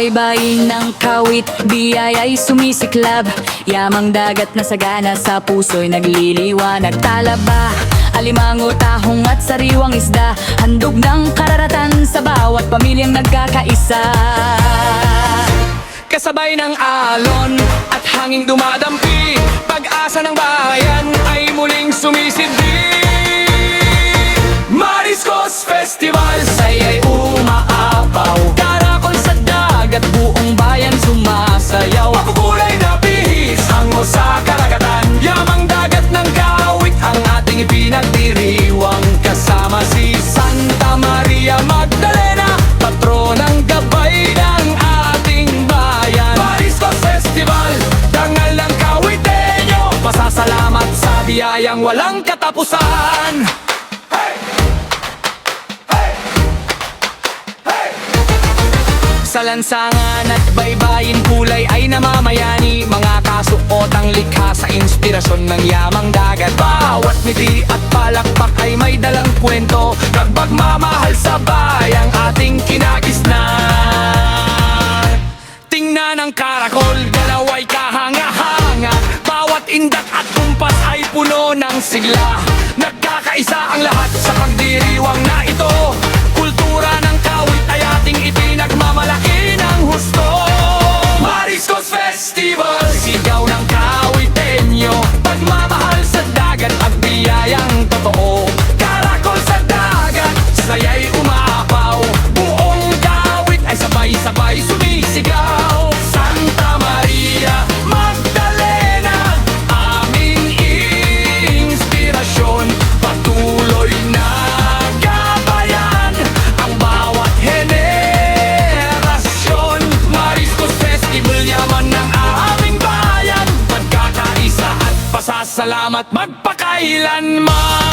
baybayin ng kawit, biyaya'y sumisiklab. Yamang dagat na sagana, sa puso'y nagliliwanag. Talaba, alimango, tahong at sariwang isda, handog ng kararatan sa bawat pamilyang nagkakaisa. Kasabay ng alon at hanging dumadampi, pag-asa ng bayan ay muling sumisidhi. Mariscos Festival, saya'y umaapaw, karakol sa dagat, buong bayan sumasayaw. Makukulay na bihis, hango sa karagatan, yamang dagat ng kawit ang ating ipinagdiriwang. Kasama si Santa Maria Magdalena, patronang gabay ng ating bayan. Mariscos Festival, dangal ng kawitenyo, pasasalamat sa biyayang walang katapusan. Sa lansangan at baybayin, kulay ay namamayani, mga kasuotang likha sa inspirasyon ng yamang dagat. Bawat ngiti at palakpak ay may dalang kwento, pagmamahal sa bayang ating kinagisnan. Tingnan ang karakol, galaway kahanga-hanga, bawat indak at kumpas ay puno ng sigla. Nagkakaisa ang lahat sa pagdiriwang na ito, kultura ng kawit ay ating ipinagmamalaki ng husto. Mariscos Festival, sigaw ng kawitenyo, pagmamahal sa dagat at biyayang totoo. Karakol sa dagat, saya'y umaapaw, buong kawit ay sabay-sabay sumisigaw. Santa Maria Magdalena, aming inspirasyon, patuloy na gabayan ang bawat henerasyon. Mariscos Festival, yaman ng aming bayan, pagkakaisa at pasasalamat magpakailanman.